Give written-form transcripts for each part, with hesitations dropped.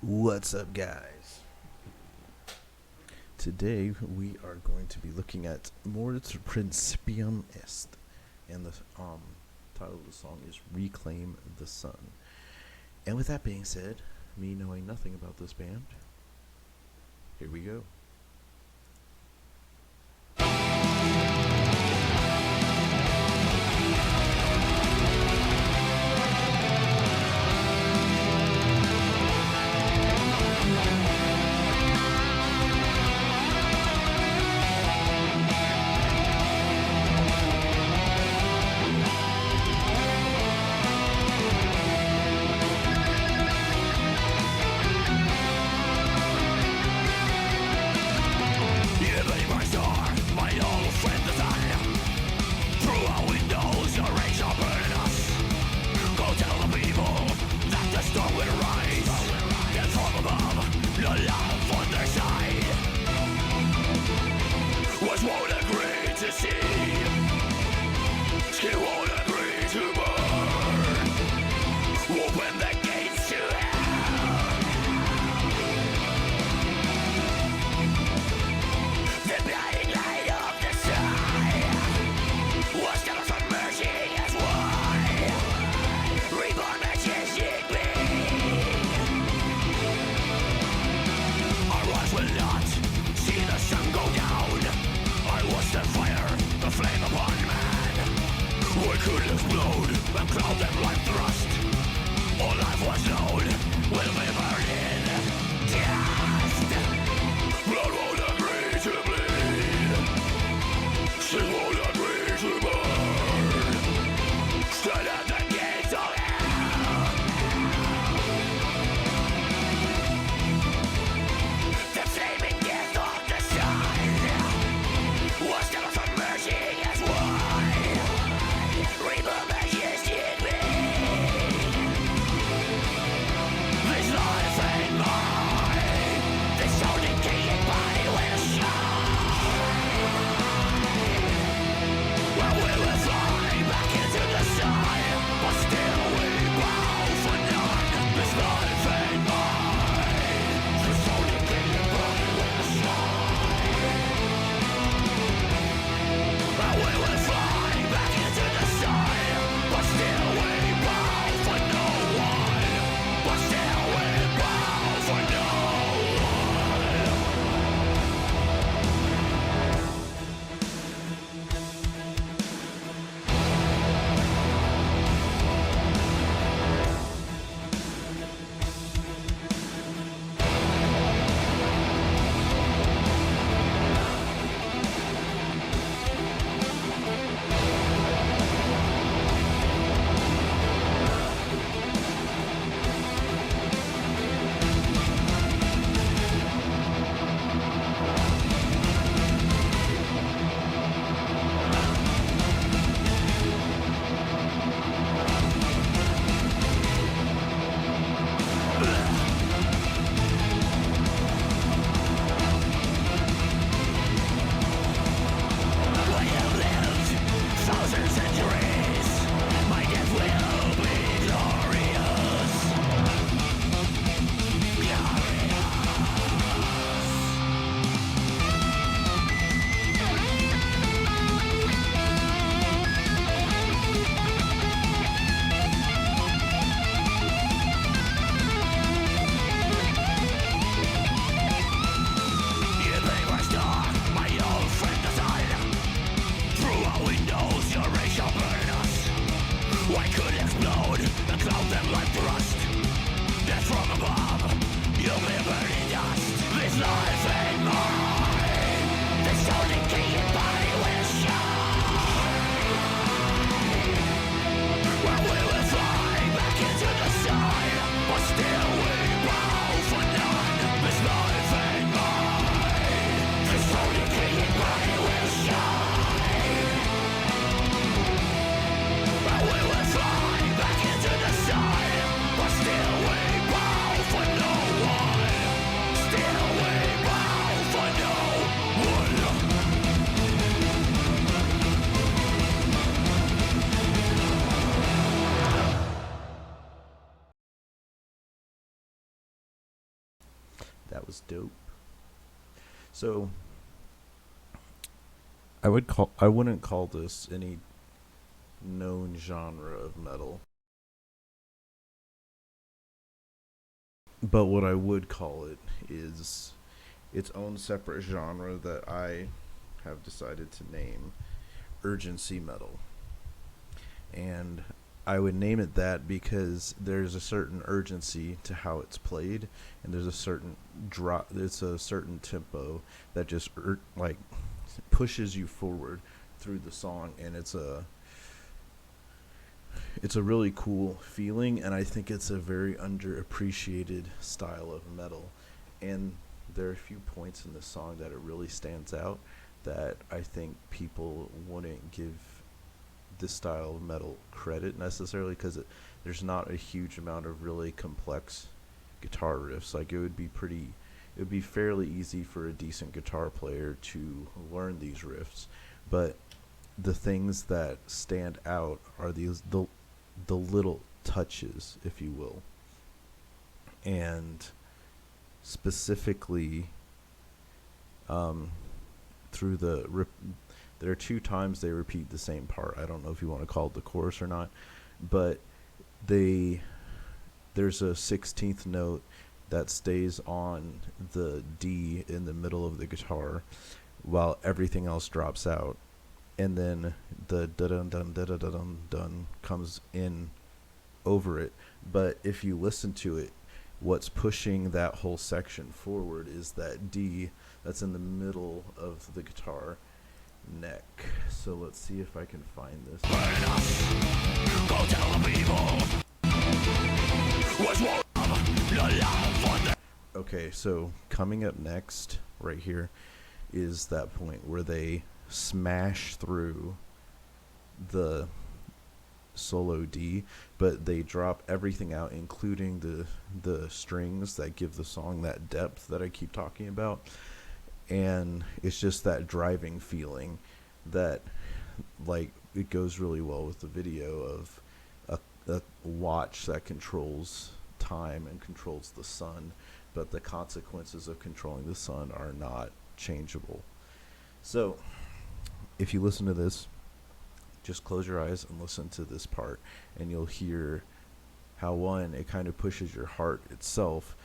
What's up, guys? Today we are going to be looking at MORS Principium Est, and the title of the song is Reclaim the Sun. And with that being said, me knowing nothing about this band, here we go. was dope. So I wouldn't call this any known genre of metal. But what I would call it is its own separate genre that I have decided to name urgency metal. And I would name it that because there's a certain urgency to how it's played, and there's a certain drop. It's a certain tempo that just like pushes you forward through the song, and it's a really cool feeling, and I think it's a very underappreciated style of metal. And there are a few points in this song that it really stands out that I think people wouldn't give this style of metal credit necessarily, because there's not a huge amount of really complex guitar riffs. Like it would be fairly easy for a decent guitar player to learn these riffs, but the things that stand out are the little touches, if you will. And specifically, through there are two times they repeat the same part. I don't know if you want to call it the chorus or not, but there's a 16th note that stays on the D in the middle of the guitar while everything else drops out, and then the dun dun dun dun dun dun comes in over it. But if you listen to it, what's pushing that whole section forward is that D that's in the middle of the guitar neck. So let's see if I can find this. Go tell the people. Okay, so coming up next right here is that point where they smash through the solo D, but they drop everything out, including the strings that give the song that depth that I keep talking about. And it's just that driving feeling that, like, it goes really well with the video of a watch that controls time and controls the sun, but the consequences of controlling the sun are not changeable. So if you listen to this, just close your eyes and listen to this part, and you'll hear how, one, it kind of pushes your heart itself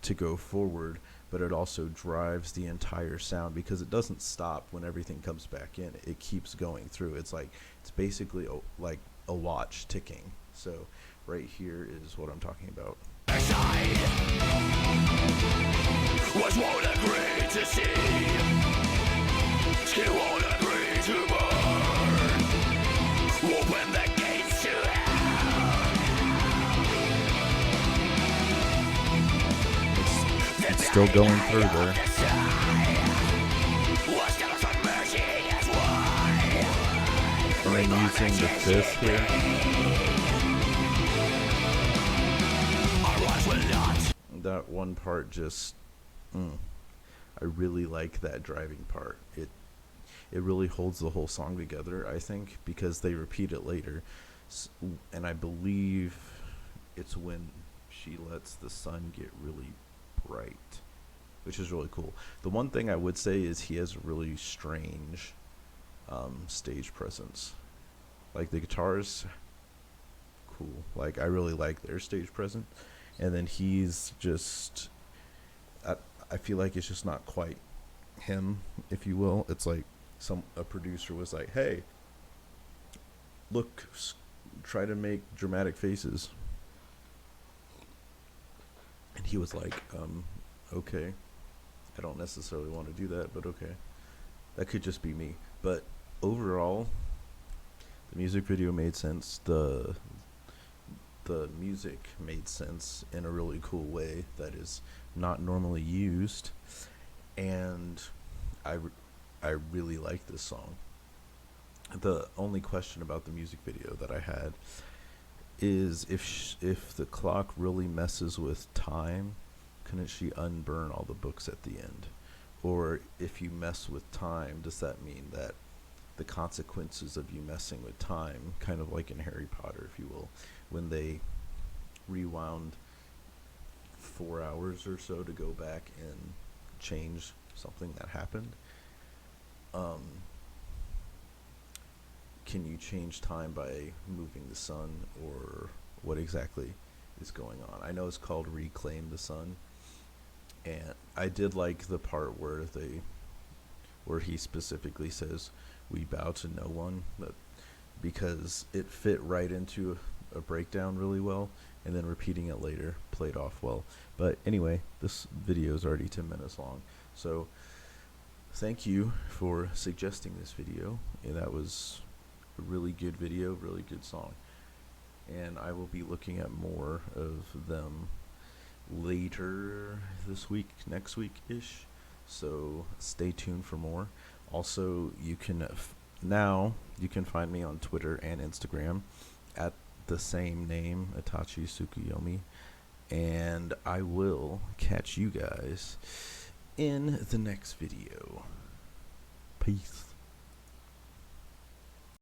to go forward, but it also drives the entire sound because it doesn't stop when everything comes back in. It keeps going through. It's basically like a watch ticking. So right here is what I'm talking about. Was won't agree to see. She won't agree to burn. Open the gates to hell. It's still going through there. And then using the fifth here. That one part just, I really like that driving part. It really holds the whole song together, I think, because they repeat it later. And I believe it's when she lets the sun get really bright, which is really cool. The one thing I would say is he has a really strange stage presence. Like, the guitar's cool. Like, I really like their stage presence. And then he's just, I feel like it's just not quite him, if you will. It's like a producer was like, hey, look, try to make dramatic faces. And he was like, okay. I don't necessarily want to do that, but okay. That could just be me. But overall, the music video made sense. The music made sense in a really cool way that is not normally used, and I really like this song. The only question about the music video that I had is if the clock really messes with time, couldn't she unburn all the books at the end? Or if you mess with time, does that mean that the consequences of you messing with time, kind of like in Harry Potter, if you will, when they rewound 4 hours or so to go back and change something that happened. Um, can you change time by moving the sun, or what exactly is going on? I know it's called Reclaim the Sun, and I did like the part where he specifically says, "We bow to no one," because it fit right into a breakdown really well, and then repeating it later played off well. But anyway, this video is already 10 minutes long, so thank you for suggesting this video. And that was a really good video, really good song, and I will be looking at more of them later this week, next week-ish, so stay tuned for more. Also, you can now you can find me on Twitter and Instagram at the same name, Itachi Tsukuyomi, and I will catch you guys in the next video. Peace.